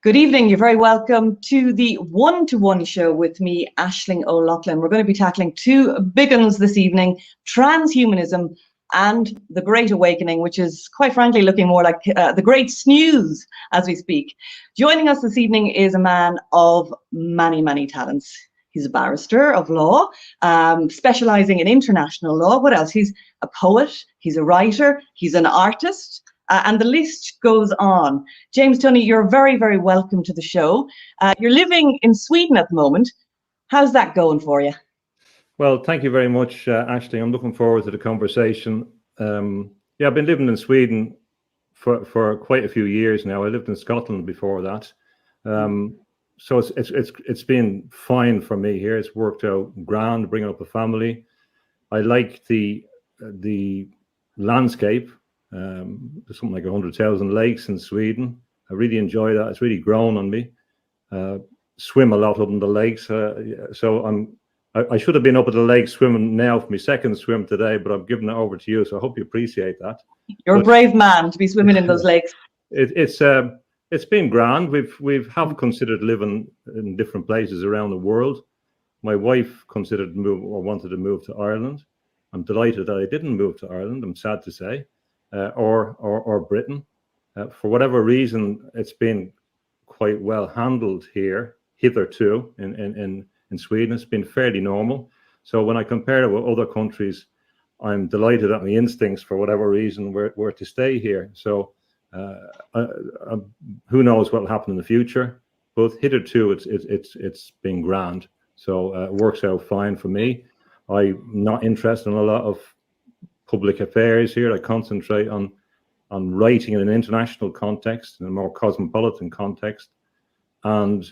Good evening. You're very welcome to the one-to-one show with me, Aisling O'Loughlin. We're going to be tackling two big ones this evening: transhumanism and the Great Awakening, which is quite frankly looking more like the Great Snooze as we speak. Joining us this evening is a man of many, many talents. He's a barrister of law, specializing in international law. What else? He's a poet, he's a writer, he's an artist. And the list goes on. James Tunney, you're very, very welcome to the show. You're living in Sweden at the moment. How's that going for you? Well, thank you very much, Ashley. I'm looking forward to the conversation. Yeah, I've been living in Sweden for quite a few years now. I lived in Scotland before that. So it's been fine for me here. It's worked out grand, bringing up a family. I like the landscape. There's something like 100,000 lakes in Sweden. I really enjoy that. It's really grown on me. Swim a lot up in the lakes. So I should have been up at the lake swimming now for my second swim today, but I'm giving it over to you. So I hope you appreciate that. You're a brave man to be swimming in those lakes. It's been grand. We've considered living in different places around the world. My wife considered wanted to move to Ireland. I'm delighted that I didn't move to Ireland, I'm sad to say. Or Britain. For whatever reason, it's been quite well handled here, hitherto, in Sweden. It's been fairly normal. So when I compare it with other countries, I'm delighted that my instincts, for whatever reason, were to stay here. So who knows what will happen in the future? But hitherto, it's been grand. So it works out fine for me. I'm not interested in a lot of public affairs here. I concentrate on writing in an international context, in a more cosmopolitan context, and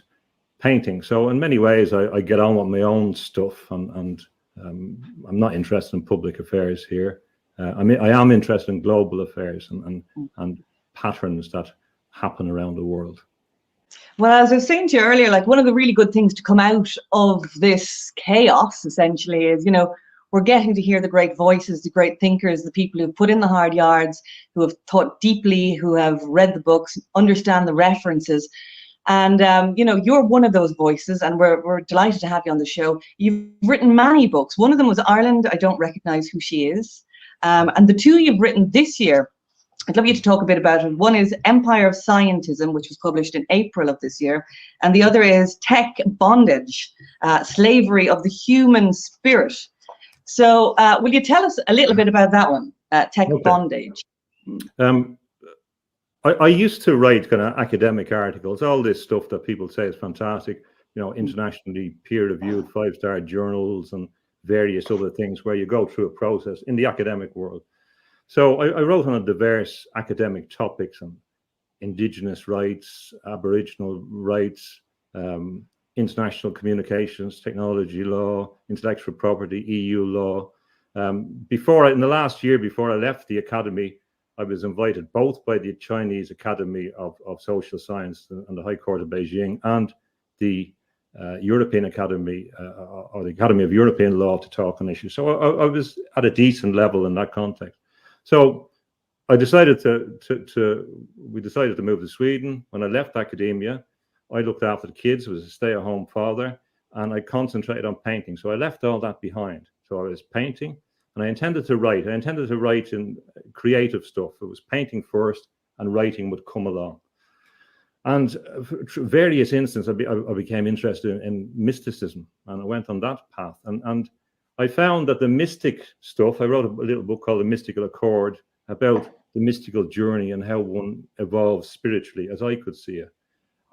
painting. So in many ways, I get on with my own stuff, and I'm not interested in public affairs here. I am interested in global affairs and patterns that happen around the world. Well, as I was saying to you earlier, like one of the really good things to come out of this chaos, essentially, is, we're getting to hear the great voices, the great thinkers, the people who've put in the hard yards, who have thought deeply, who have read the books, understand the references. And, you're one of those voices, and we're delighted to have you on the show. You've written many books. One of them was Ireland, I Don't Recognize Who She Is. And the two you've written this year, I'd love you to talk a bit about it. One is Empire of Scientism, which was published in April of this year. And the other is Tech Bondage, Slavery of the Human Spirit. So will you tell us a little bit about that one, Tech Bondage? I used to write kind of academic articles, all this stuff that people say is fantastic, internationally peer-reviewed 5-star journals and various other things where you go through a process in the academic world. So I wrote on diverse academic topics on indigenous rights, Aboriginal rights, international communications, technology law, intellectual property, EU law. In the last year before I left the academy, I was invited both by the Chinese Academy of Social Science and the High Court of Beijing and the European Academy or the Academy of European Law to talk on issues. So I was at a decent level in that context. So I decided we decided to move to Sweden. When I left academia, I looked after the kids, was a stay-at-home father, and I concentrated on painting. So I left all that behind. So I was painting, and I intended to write. I intended to write in creative stuff. It was painting first, and writing would come along. And through various instances, I became interested in mysticism, and I went on that path. And I found that the mystic stuff, I wrote a little book called The Mystical Accord about the mystical journey and how one evolves spiritually, as I could see it,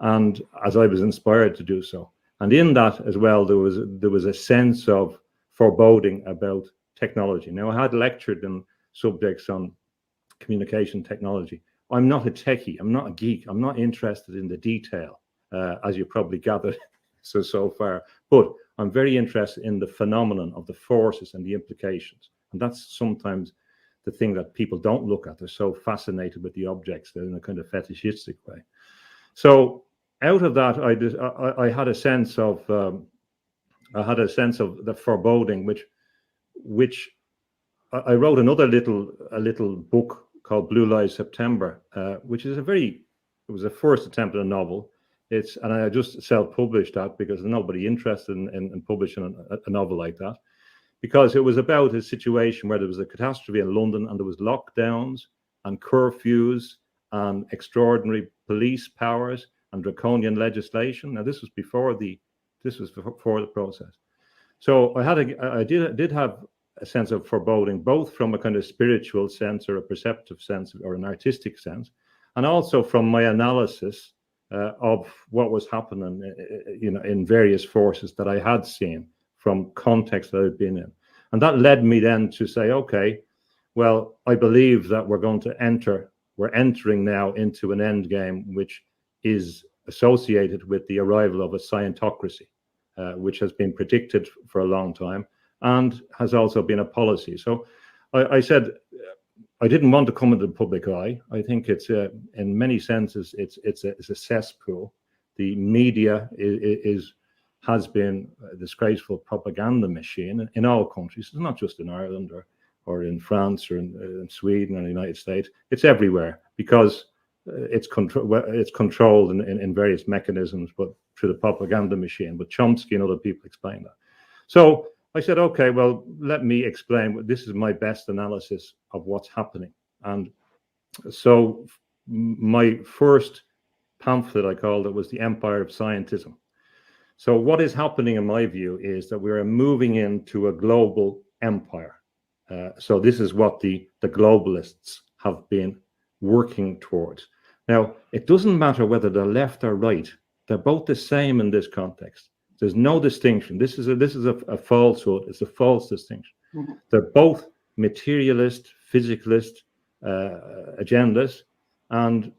and as I was inspired to do so. And in that as well, there was a sense of foreboding about technology. Now, I had lectured in subjects on communication technology. I'm not a techie. I'm not a geek. I'm not interested in the detail, as you probably gathered so far. But I'm very interested in the phenomenon of the forces and the implications. And that's sometimes the thing that people don't look at. They're so fascinated with the objects. They're in a kind of fetishistic way. So out of that, I had a sense of the foreboding, which I wrote a little book called Blue Lies September, which is it was a first attempt at a novel. and I just self-published that because there's nobody interested in publishing a novel like that, because it was about a situation where there was a catastrophe in London and there was lockdowns and curfews and extraordinary police powers and draconian legislation. Now, this was before the process. So I did have a sense of foreboding, both from a kind of spiritual sense or a perceptive sense or an artistic sense, and also from my analysis of what was happening, in various forces that I had seen from context that I'd been in. And that led me then to say, okay, well, I believe that we're entering now into an end game, which is associated with the arrival of a scientocracy, which has been predicted for a long time and has also been a policy. So I said, I didn't want to come into the public eye. I think it's in many senses it's a cesspool. The media has been a disgraceful propaganda machine in all countries. It's not just in Ireland or in France or in Sweden or the United States. It's everywhere because it's controlled in various mechanisms, but through the propaganda machine. But Chomsky and other people explain that. So I said, okay, well, let me explain. This is my best analysis of what's happening. And so my first pamphlet, I called it, was The Empire of Scientism. So what is happening, in my view, is that we are moving into a global empire. So this is what the globalists have been working towards. Now, it doesn't matter whether they're left or right. They're both the same in this context. There's no distinction. This is a falsehood. It's a false distinction. Mm-hmm. They're both materialist, physicalist agendas, and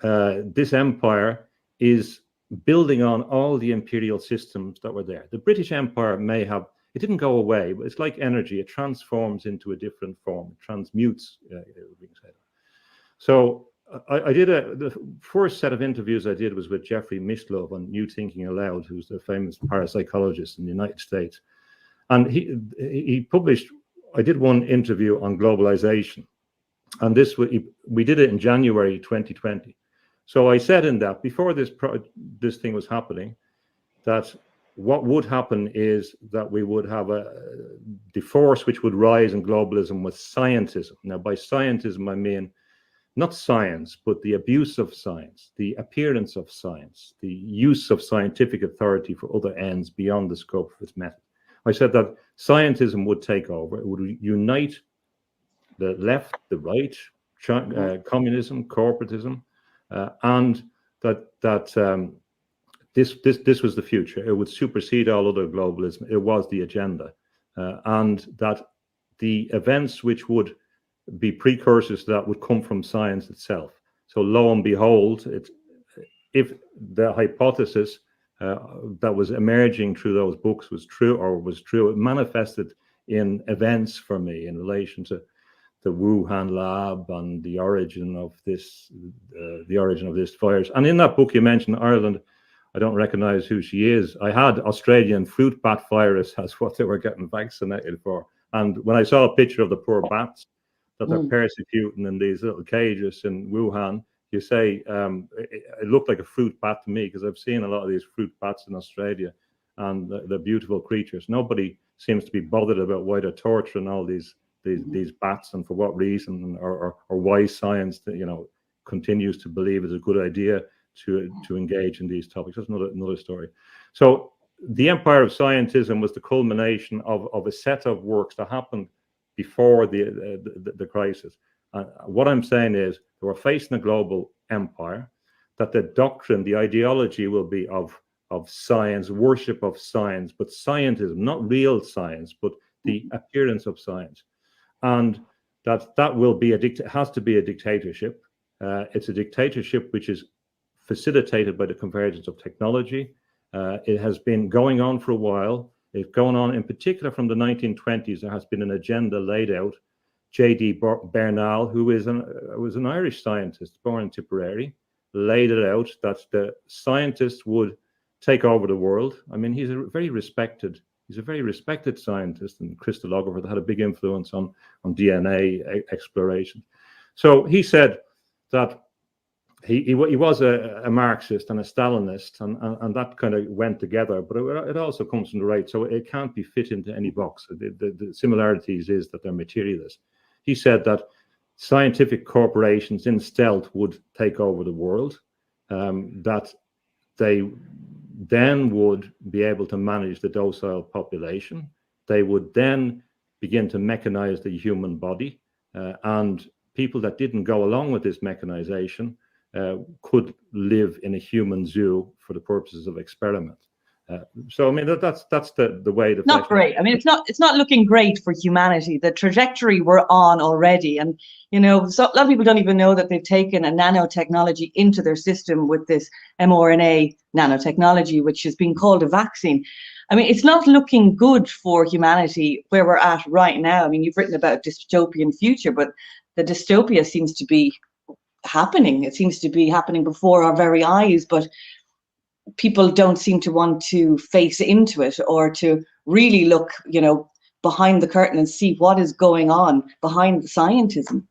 this empire is building on all the imperial systems that were there. The British Empire it didn't go away, but it's like energy. It transforms into a different form. It transmutes, we can say that. So I did the first set of interviews I did was with Jeffrey Mishlove on New Thinking Aloud, who's the famous parapsychologist in the United States. And he published, I did one interview on globalization. And we did it in January 2020. So I said in that, before this thing was happening, that what would happen is that we would have the force which would rise in globalism was scientism. Now, by scientism, I mean not science, but the abuse of science, the appearance of science, the use of scientific authority for other ends beyond the scope of its method. I said that scientism would take over. It would unite the left, the right, communism, corporatism, and that this was the future. It would supersede all other globalism. It was the agenda, and that the events which would be precursors to that would come from science itself. So lo and behold, if the hypothesis that was emerging through those books was true, it manifested in events for me in relation to the Wuhan lab and the origin of this virus. And in that book you mentioned Ireland. I don't recognize who she is. I had Australian fruit bat virus as what they were getting vaccinated for. And when I saw a picture of the poor bats that they're persecuting in these little cages in Wuhan, you say, it looked like a fruit bat to me, because I've seen a lot of these fruit bats in Australia, and they're beautiful creatures. Nobody seems to be bothered about why they're torturing all these bats and for what reason, or why science, continues to believe it's a good idea to engage in these topics. That's another story. So the Empire of Scientism was the culmination of a set of works that happened before the crisis. What I'm saying is that we're facing a global empire, that the doctrine, the ideology will be of science, worship of science, but scientism, not real science, but the appearance of science. And that will be has to be a dictatorship. It's a dictatorship which is facilitated by the convergence of technology. It has been going on for a while. It's going on in particular from the 1920s. There has been an agenda laid out. J.D. Bernal, who was an Irish scientist born in Tipperary, laid it out that the scientists would take over the world. I mean, he's a very respected scientist and crystallographer that had a big influence on DNA exploration. So he said that he was a Marxist and a Stalinist, and that kind of went together. But it also comes from the right, so it can't be fit into any box. The similarities is that they're materialist. He said that scientific corporations in stealth would take over the world, that they then would be able to manage the docile population. They would then begin to mechanize the human body, and people that didn't go along with this mechanization could live in a human zoo for the purposes of experiment. So I mean that's the way. Not great. I mean, it's not looking great for humanity. The trajectory we're on already, and a lot of people don't even know that they've taken a nanotechnology into their system with this mRNA nanotechnology, which is being called a vaccine. I mean, it's not looking good for humanity where we're at right now. I mean, you've written about dystopian future, but the dystopia seems to be happening. It seems to be happening before our very eyes, but people don't seem to want to face into it or to really look, behind the curtain and see what is going on behind the scientism.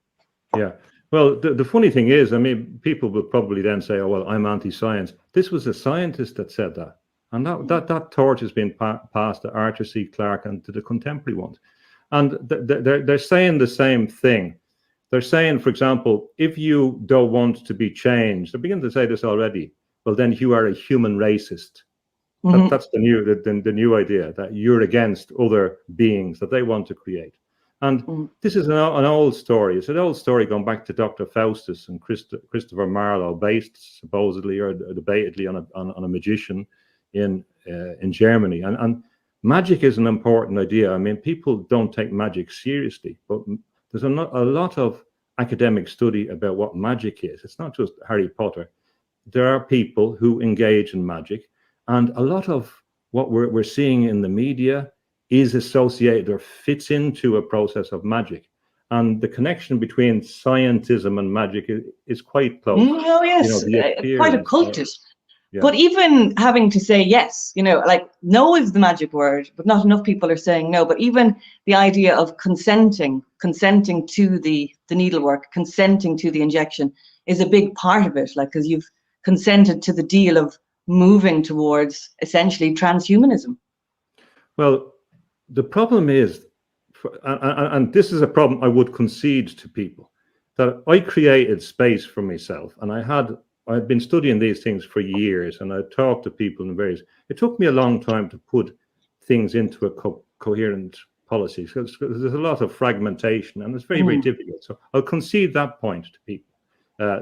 Yeah. Well, the funny thing is, I mean, people will probably then say, oh, well, I'm anti-science. This was a scientist that said that. And that torch has been passed to Arthur C. Clarke and to the contemporary ones. And they're saying the same thing. They're saying, for example, if you don't want to be changed, they're beginning to say this already, well, then you are a human racist. Mm-hmm. That's the new idea, that you're against other beings that they want to create. And this is an old story. It's an old story going back to Dr. Faustus and Christopher Marlowe, based supposedly or debatedly on a magician in Germany. And magic is an important idea. I mean, people don't take magic seriously, but there's a lot of academic study about what magic is. It's not just Harry Potter. There are people who engage in magic, and a lot of what we're seeing in the media is associated or fits into a process of magic. And the connection between scientism and magic is quite close. Oh, yes, quite occultist. Yeah. But even having to say yes, like no is the magic word, but not enough people are saying no. But even the idea of consenting to the needlework, consenting to the injection is a big part of it. Like, because you've consented to the deal of moving towards essentially transhumanism. Well, the problem is, and this is a problem I would concede to people, that I created space for myself, and I've been studying these things for years, and I talked to people in various. It took me a long time to put things into a coherent policy, because there's a lot of fragmentation, and it's very, very difficult. So I'll concede that point to people.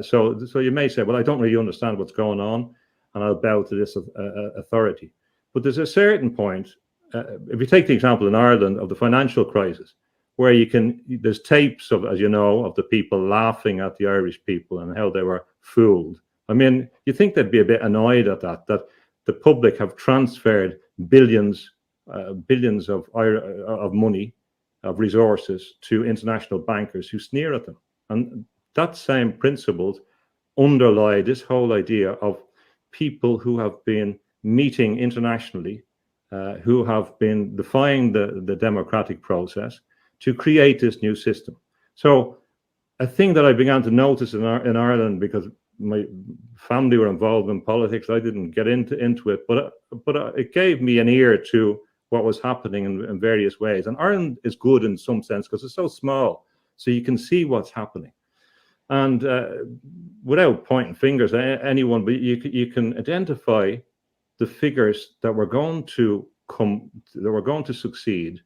So you may say, well, I don't really understand what's going on, and I'll bow to this authority. But there's a certain point. If you take the example in Ireland of the financial crisis, where there's tapes of, as you know, of the people laughing at the Irish people and how they were fooled. I mean, you think they'd be a bit annoyed at that the public have transferred billions of money, of resources to international bankers who sneer at them. And that same principles underlie this whole idea of people who have been meeting internationally, who have been defying the democratic process to create this new system. So a thing that I began to notice in Ireland, because my family were involved in politics, I didn't get into it, but it gave me an ear to what was happening in various ways. And Ireland is good in some sense because it's so small, so you can see what's happening. And without pointing fingers at anyone, but you can identify the figures that were going to succeed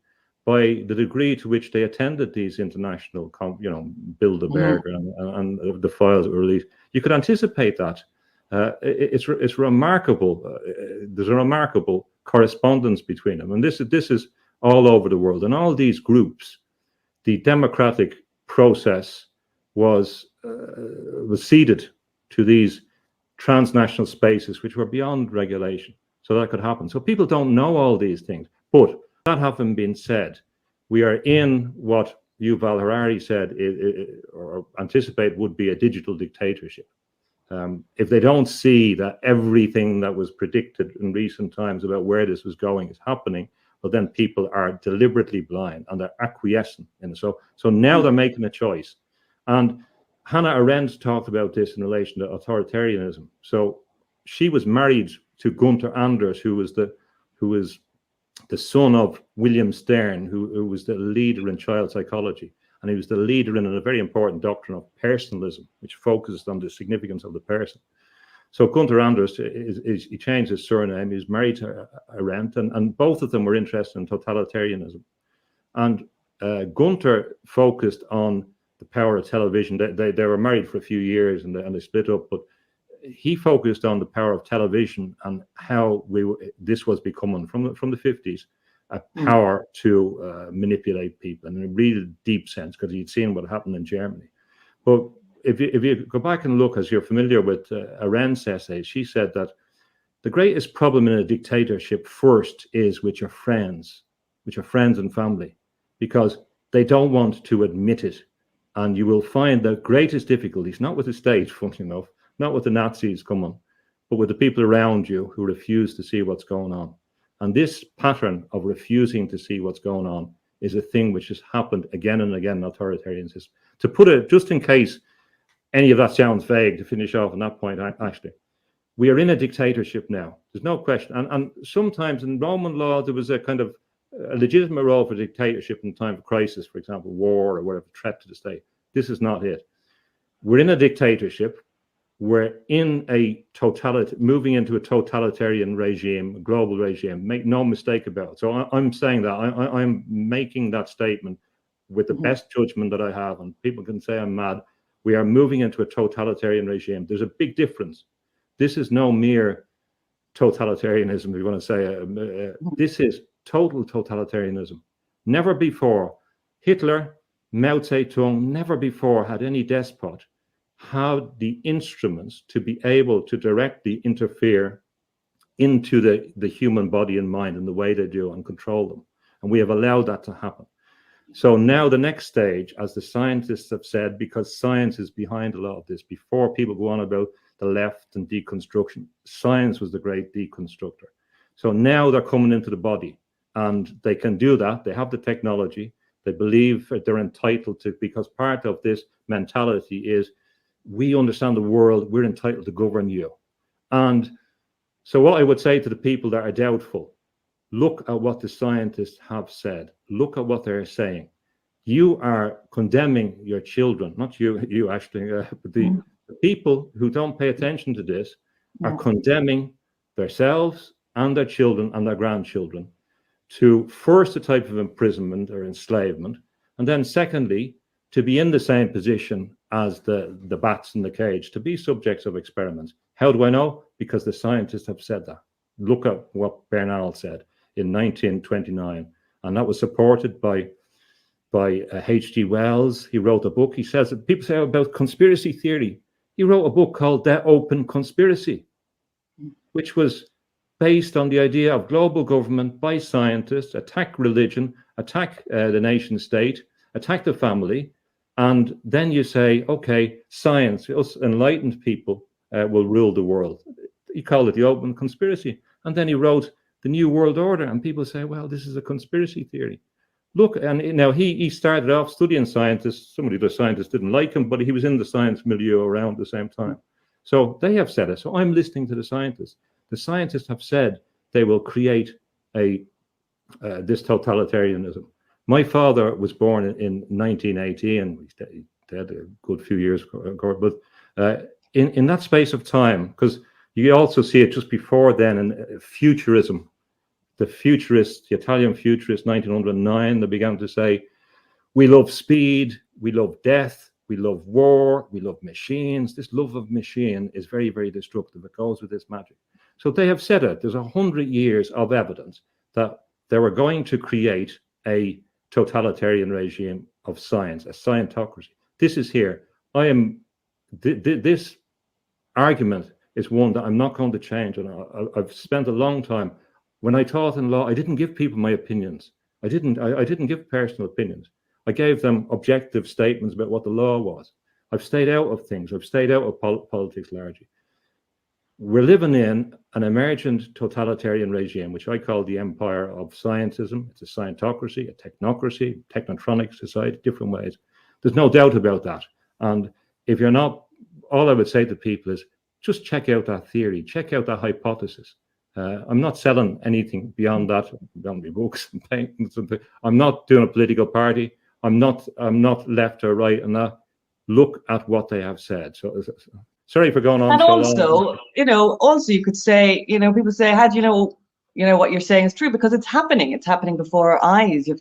by the degree to which they attended these international, Bilderberg and the files that were released. You could anticipate that. It's remarkable. There's a remarkable correspondence between them, and this is all over the world. And all these groups, the democratic process was ceded to these transnational spaces which were beyond regulation, so that could happen. So people don't know all these things. But that having been said, we are in what Yuval Harari said or anticipate would be a digital dictatorship. If they don't see that everything that was predicted in recent times about where this was going is happening, well, then people are deliberately blind and they're acquiescent in it. So now they're making a choice. And Hannah Arendt talked about this in relation to authoritarianism. So she was married to Gunther Anders, who was the son of William Stern, who was the leader in child psychology. And he was the leader in a very important doctrine of personalism, which focused on the significance of the person. So Gunther Anders, he changed his surname. He was married to Arendt, and both of them were interested in totalitarianism. And Gunther focused on the power of television. They were married for a few years and they split up, but he focused on the power of television and how this was becoming from the 50s a power to manipulate people in a really deep sense, because he'd seen what happened in Germany. But if you go back and look, as you're familiar with Arendt's essays, she said that the greatest problem in a dictatorship first is with your friends and family, because they don't want to admit it. And you will find the greatest difficulties, not with the state, funny enough, not with the Nazis coming, but with the people around you who refuse to see what's going on. And this pattern of refusing to see what's going on is a thing which has happened again and again in authoritarian systems. To put it, just in case any of that sounds vague, to finish off on that point, actually, we are in a dictatorship now. There's no question. And sometimes in Roman law, there was a kind of a legitimate role for dictatorship in time of crisis, for example, war or whatever, threat to the state. This is not it. We're in a dictatorship. We're in a moving into a totalitarian regime, a global regime. Make no mistake about it. So I'm saying that I'm making that statement with the best judgment that I have, and people can say I'm mad. We are moving into a totalitarian regime. There's a big difference. This is no mere totalitarianism, if you want to say. This is total totalitarianism. Never before, Hitler, Mao Zedong, never before had any despot had the instruments to be able to directly interfere into the human body and mind in the way they do and control them. And we have allowed that to happen. So now the next stage, as the scientists have said, because science is behind a lot of this, before people go on about the left and deconstruction, science was the great deconstructor. So now they're coming into the body and they can do that. They have the technology. They believe that they're entitled to, because part of this mentality is, we understand the world, we're entitled to govern you. And so what I would say to the people that are doubtful, look at what the scientists have said. Look at what they're saying. You are condemning your children, not you actually, but the people who don't pay attention to this are condemning themselves and their children and their grandchildren to first a type of imprisonment or enslavement, and then secondly, to be in the same position as the bats in the cage, to be subjects of experiments. How do I know? Because the scientists have said that. Look at what Bernal said in 1929, and that was supported by H.G. Wells. He wrote a book. He says that people say about conspiracy theory. He wrote a book called The Open Conspiracy, which was based on the idea of global government by scientists, attack religion, attack the nation state, attack the family, and then you say, okay, science, us enlightened people will rule the world. He called it the open conspiracy. And then he wrote the New World Order, and people say, well, this is a conspiracy theory. Look, and now he started off studying scientists. Some of the other scientists didn't like him, but he was in the science milieu around the same time. So they have said it. So I'm listening to the scientists. The scientists have said they will create this totalitarianism. My father was born in 1980, and he's dead a good few years ago. But in that space of time, because you also see it just before then in futurism, the Italian futurists, 1909, they began to say, we love speed, we love death, we love war, we love machines. This love of machine is very, very destructive. It goes with this magic. So they have said it. There's 100 years of evidence that they were going to create a totalitarian regime of science, a scientocracy. This is here. This argument is one that I'm not going to change. And I've spent a long time. When I taught in law, I didn't give people my opinions. I didn't give personal opinions. I gave them objective statements about what the law was. I've stayed out of things. I've stayed out of politics largely. We're living in an emergent totalitarian regime, which I call the empire of scientism. It's a scientocracy, a technocracy, technotronic society, different ways. There's no doubt about that. And if you're not, all I would say to people is just check out that theory, check out that hypothesis. I'm not selling anything beyond that, beyond my books and paintings. I'm not doing a political party. I'm not left or right, and that. Look at what they have said. So, sorry for going on. And so also, long. Also you could say, people say, how do you know, what you're saying is true? Because it's happening. It's happening before our eyes. You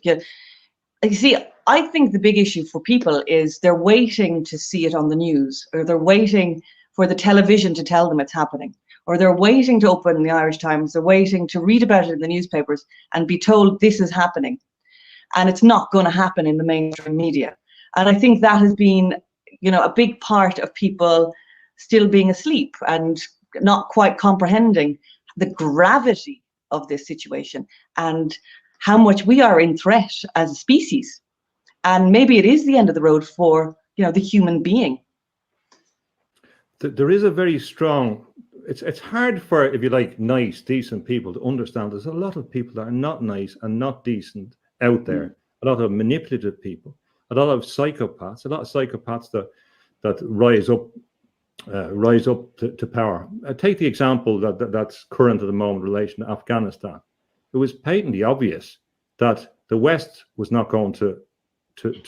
see, I think the big issue for people is they're waiting to see it on the news, or they're waiting for the television to tell them it's happening, or they're waiting to open the Irish Times, they're waiting to read about it in the newspapers and be told this is happening. And it's not going to happen in the mainstream media. And I think that has been, a big part of people still being asleep and not quite comprehending the gravity of this situation and how much we are in threat as a species. And maybe it is the end of the road for, the human being. There is a very strong, it's hard for, if you like, nice, decent people to understand. There's a lot of people that are not nice and not decent out there. A lot of manipulative people, a lot of psychopaths that rise up to power. Take the example that's current at the moment in relation to Afghanistan. It was patently obvious that the West was not going to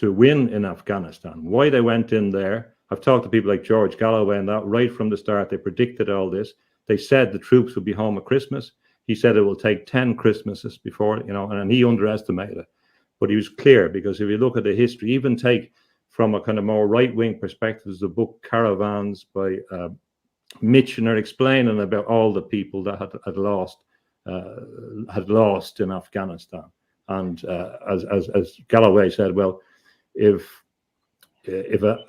win in Afghanistan. Why they went in there, I've talked to people like George Galloway and that right from the start. They predicted all this. They said the troops would be home at Christmas. He said it will take 10 Christmases before, and he underestimated it. But he was clear, because if you look at the history, even take from a kind of more right-wing perspective, there's the book Caravans by Michener, explaining about all the people that had lost in Afghanistan. And as Galloway said, well, if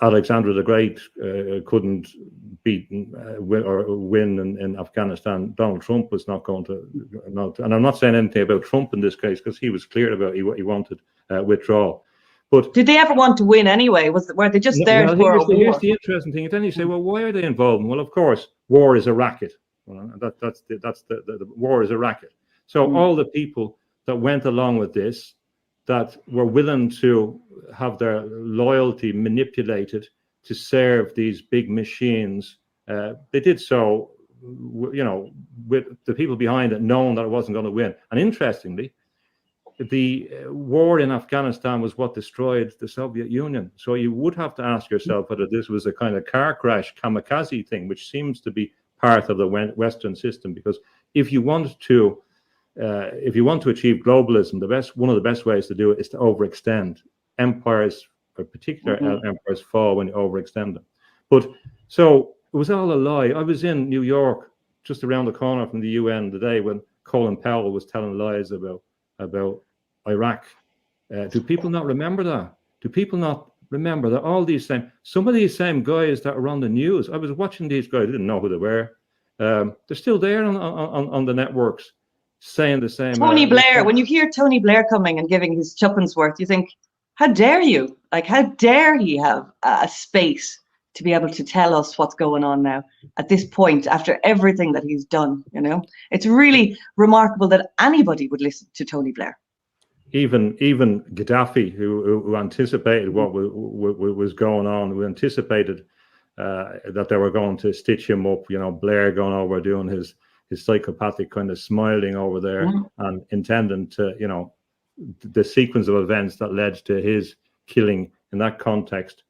Alexander the Great couldn't win in Afghanistan, Donald Trump was not going to. And I'm not saying anything about Trump in this case, because he was clear about he wanted withdrawal. But did they ever want to win anyway? Were they just there for a war? Here's the interesting thing. Then you say, well, why are they involved? Well, of course, war is a racket. Well, that's the war is a racket. So all the people that went along with this, that were willing to have their loyalty manipulated to serve these big machines, they did so, with the people behind it knowing that it wasn't going to win. And interestingly, the war in Afghanistan was what destroyed the Soviet Union. So you would have to ask yourself whether this was a kind of car crash kamikaze thing, which seems to be part of the Western system. Because if you want to achieve globalism, one of the best ways to do it is to overextend. Empires, or particular empires, fall when you overextend them. But so it was all a lie. I was in New York, just around the corner from the UN today, when Colin Powell was telling lies about Iraq. Do people not remember that? Do people not remember that some of these same guys that are on the news? I was watching these guys, I didn't know who they were. They're still there on the networks saying the same. Tony Blair, when you hear Tony Blair coming and giving his tuppence worth, you think, how dare you? Like, how dare he have a space to be able to tell us what's going on now at this point after everything that he's done? It's really remarkable that anybody would listen to Tony Blair. Even Gaddafi, who anticipated what was going on, who anticipated that they were going to stitch him up. Blair going over doing his psychopathic kind of smiling over there and intending to, the sequence of events that led to his killing in that context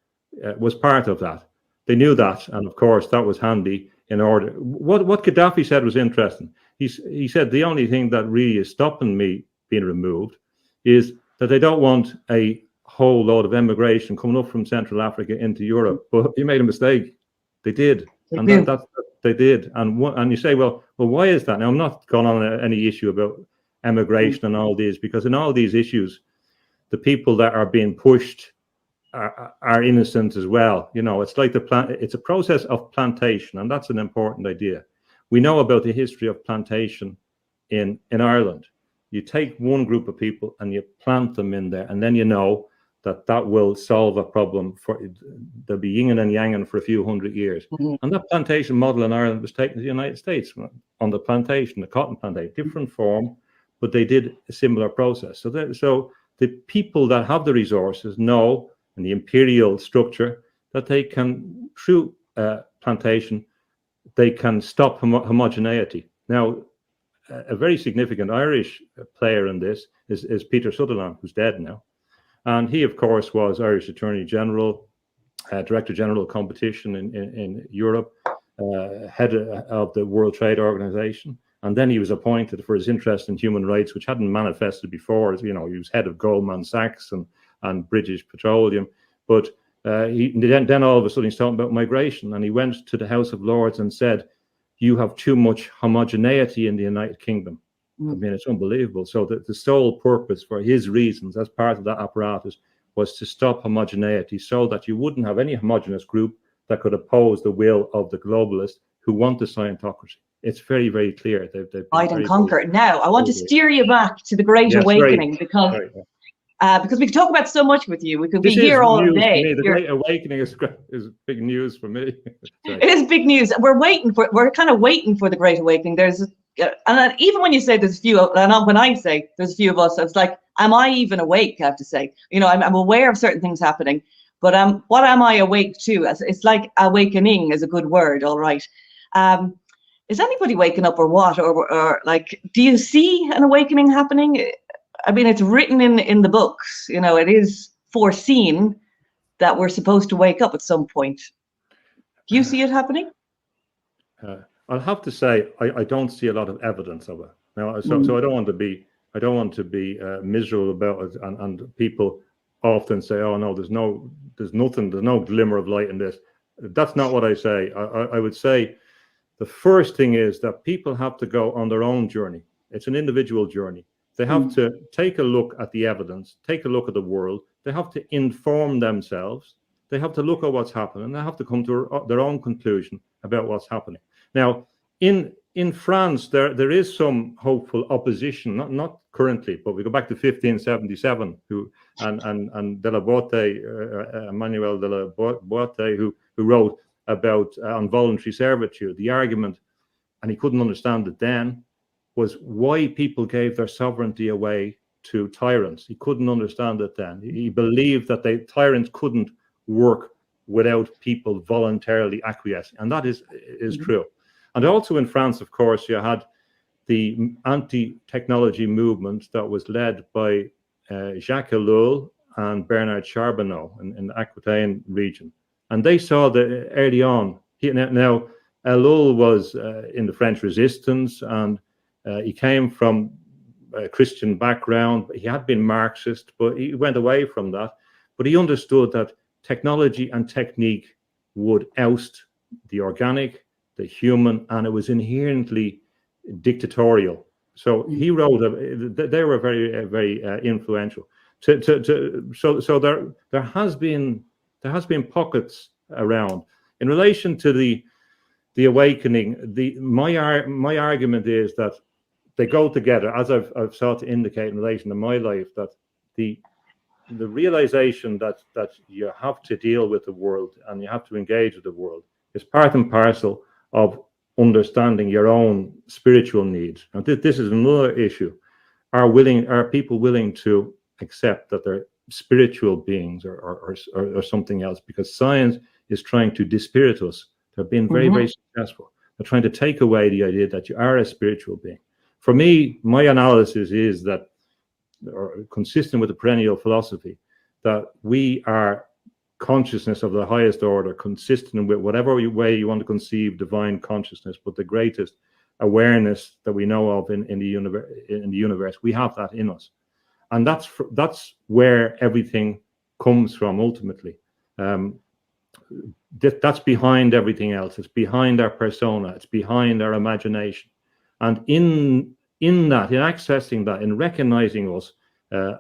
was part of that. They knew that, and of course that was handy in order. What Gaddafi said was interesting. He said the only thing that really is stopping me being removed is that they don't want a whole load of immigration coming up from Central Africa into Europe. But he made a mistake. They did, they did. And you say, well, why is that? Now, I'm not going on any issue about emigration and all these, because in all these issues, the people that are being pushed are innocent as well. It's like it's a process of plantation, and that's an important idea. We know about the history of plantation in Ireland. You take one group of people and you plant them in there, and then that will solve a problem. There'll be yin and yang for a few hundred years. And that plantation model in Ireland was taken to the United States on the plantation, the cotton plantation, different form, but they did a similar process. So the people that have the resources know, in the imperial structure, that they can, through plantation, they can stop homogeneity. Now, a very significant Irish player in this is Peter Sutherland, who's dead now. And he, of course, was Irish Attorney General, Director General of Competition in Europe, head of the World Trade Organization. And then he was appointed for his interest in human rights, which hadn't manifested before. You know, he was head of Goldman Sachs and British Petroleum. But then all of a sudden he's talking about migration. And he went to the House of Lords and said, you have too much homogeneity in the United Kingdom. I mean, it's unbelievable. So the sole purpose for his reasons as part of that apparatus was to stop homogeneity so that you wouldn't have any homogenous group that could oppose the will of the globalists who want the scientocracy. It's very, very clear. They've divide and conquer. Now, I want to steer you back to the Great Awakening because we could talk about so much with you. We could be here all day. The Great Awakening is big news for me. It is big news. We're kind of waiting for the Great Awakening. And even when you say there's a few, and when I say there's a few of us, it's like, am I even awake? I have to say, you know, I'm aware of certain things happening, but what am I awake to? It's like awakening is a good word, all right. Is anybody waking up or what? Or like, do you see an awakening happening? I mean, it's written in the books, you know, it is foreseen that we're supposed to wake up at some point. Do you see it happening? I'll have to say I don't see a lot of evidence of it. Now, so I don't want to be miserable about it. And people often say, "Oh no, there's no glimmer of light in this." That's not what I say. I would say the first thing is that people have to go on their own journey. It's an individual journey. They have to take a look at the evidence, take a look at the world. They have to inform themselves. They have to look at what's happening, and they have to come to their own conclusion about what's happening. Now, in France, there is some hopeful opposition, not currently, but we go back to 1577, and de la Boite, Emmanuel de la Boite, who wrote about involuntary servitude. The argument, and he couldn't understand it then, was why people gave their sovereignty away to tyrants. He couldn't understand it then. He believed that tyrants couldn't work without people voluntarily acquiescing, and that is true. And also in France, of course, you had the anti-technology movement that was led by Jacques Ellul and Bernard Charbonneau in the Aquitaine region. And they saw that early on, now Ellul was in the French resistance, and he came from a Christian background. He had been Marxist, but he went away from that. But he understood that technology and technique would oust the organic, the human, and it was inherently dictatorial. So he wrote, they were very, very influential. So there has been pockets around. In relation to the awakening, my argument is that they go together, as I've sought to indicate in relation to my life, that the realization that you have to deal with the world and you have to engage with the world is part and parcel of understanding your own spiritual needs. And this is another issue. Are people willing to accept that they're spiritual beings or something else? Because science is trying to dispirit us. They're being very, very successful. They're trying to take away the idea that you are a spiritual being. For me, my analysis is that, or consistent with the perennial philosophy, that we are consciousness of the highest order, consistent with whatever way you want to conceive divine consciousness, but the greatest awareness that we know of in the universe. We have that in us, and that's where everything comes from ultimately. That's behind everything else. It's behind our persona. It's behind our imagination, and in accessing that, in recognizing us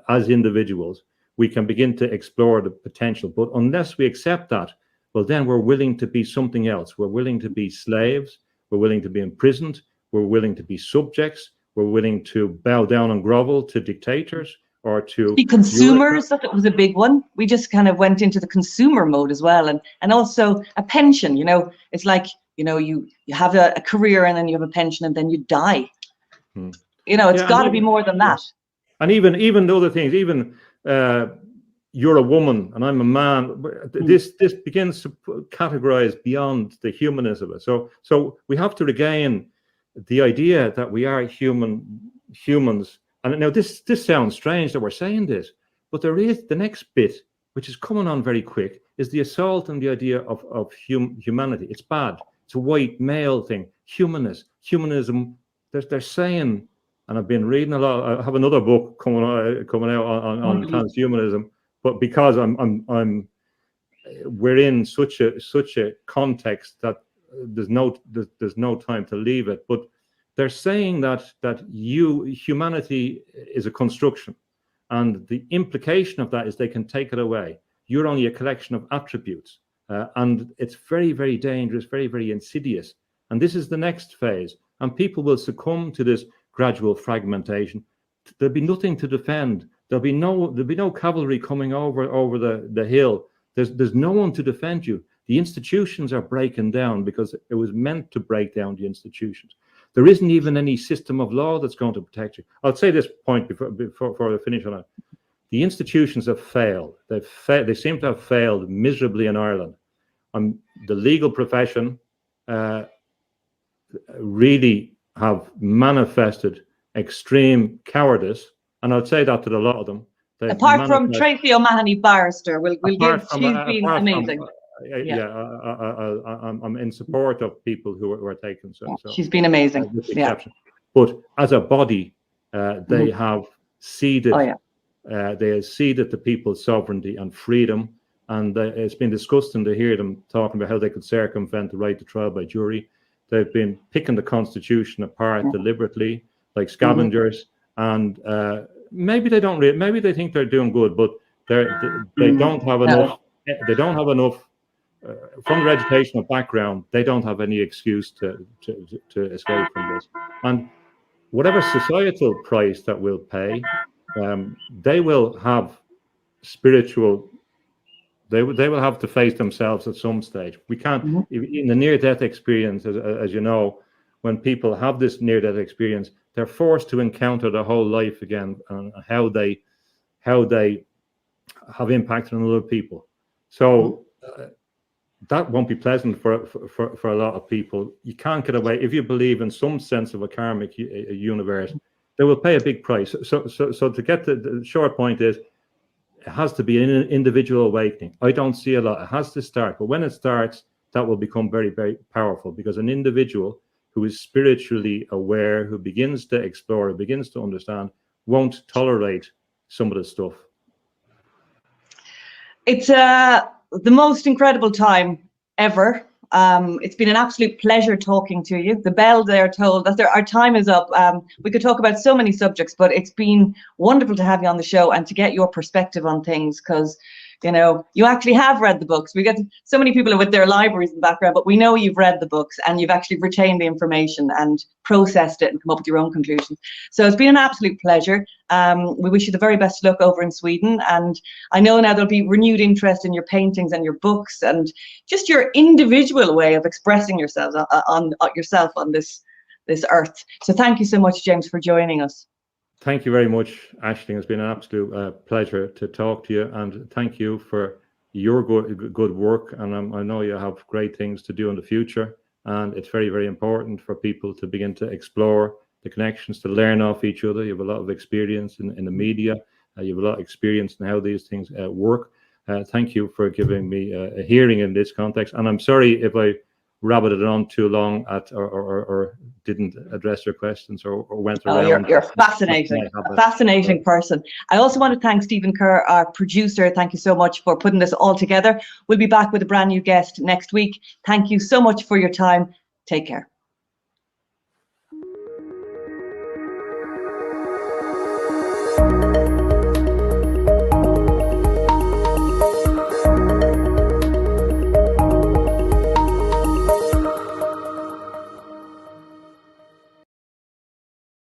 as individuals, we can begin to explore the potential. But unless we accept that, well, then we're willing to be something else. We're willing to be slaves. We're willing to be imprisoned. We're willing to be subjects. We're willing to bow down and grovel to dictators or to be consumers. That was a big one. We just kind of went into the consumer mode as well, and also a pension. You know, it's like, you know, you have a career and then you have a pension and then you die. You know, it's got to be more than that. And even the other things, even you're a woman and I'm a man. This begins to categorize beyond the humanness of it. So we have to regain the idea that we are humans. And now this sounds strange that we're saying this, but there is the next bit, which is coming on very quick, is the assault on the idea of humanity. It's bad. It's a white male thing. Humanism. They're saying, and I've been reading a lot. I have another book coming out on transhumanism, but because we're in such a context that there's no time to leave it. But they're saying that humanity is a construction, and the implication of that is they can take it away. You're only a collection of attributes, and it's very, very dangerous, very, very insidious. And this is the next phase, and people will succumb to this gradual fragmentation. There'll be nothing to defend. There'll be no cavalry coming over the hill. There's no one to defend you. The institutions are breaking down because it was meant to break down the institutions. There isn't even any system of law that's going to protect you. I'll say this point before I finish on it. The institutions have failed. They seem to have failed miserably in Ireland. The legal profession really have manifested extreme cowardice, and I'll say that to a lot of them. Apart from Tracy O'Mahony, barrister, she's been amazing. I'm in support of people who are taken. So she's been amazing. But as a body, they have ceded. They have ceded the people's sovereignty and freedom, and it's been disgusting to hear them talking about how they could circumvent the right to trial by jury. They've been picking the Constitution apart deliberately, like scavengers, and maybe they don't. Maybe they think they're doing good, but they don't have enough. They don't have enough from their educational background. They don't have any excuse to escape from this. And whatever societal price that we'll pay, they will have spiritual. They will have to face themselves at some stage. We can't, in the near-death experience, as you know, when people have this near-death experience, they're forced to encounter their whole life again and how they have impacted on other people. So that won't be pleasant for a lot of people. You can't get away if you believe in some sense of a karmic universe. They will pay a big price. So to get to the short point is, it has to be an individual awakening. I don't see a lot. It has to start. But when it starts, that will become very, very powerful, because an individual who is spiritually aware, who begins to explore, who begins to understand, won't tolerate some of the stuff. It's the most incredible time ever. It's been an absolute pleasure talking to you. The bell there told that our time is up. We could talk about so many subjects, but it's been wonderful to have you on the show and to get your perspective on things, because you know, you actually have read the books. We get so many people with their libraries in the background, but we know you've read the books and you've actually retained the information and processed it and come up with your own conclusions. So it's been an absolute pleasure. We wish you the very best luck over in Sweden. And I know now there'll be renewed interest in your paintings and your books and just your individual way of expressing yourselves on this earth. So thank you so much, James, for joining us. Thank you very much, Aisling. It's been an absolute pleasure to talk to you, and thank you for your good work. And I know you have great things to do in the future, and it's very, very important for people to begin to explore the connections, to learn off each other. You have a lot of experience in the media. You have a lot of experience in how these things work. Thank you for giving me a hearing in this context. And I'm sorry if I rabbited on too long or didn't address your questions or went around. You're fascinating, a fascinating person. I also want to thank Stephen Kerr, our producer. Thank you so much for putting this all together. We'll be back with a brand new guest next week. Thank you so much for your time. Take care.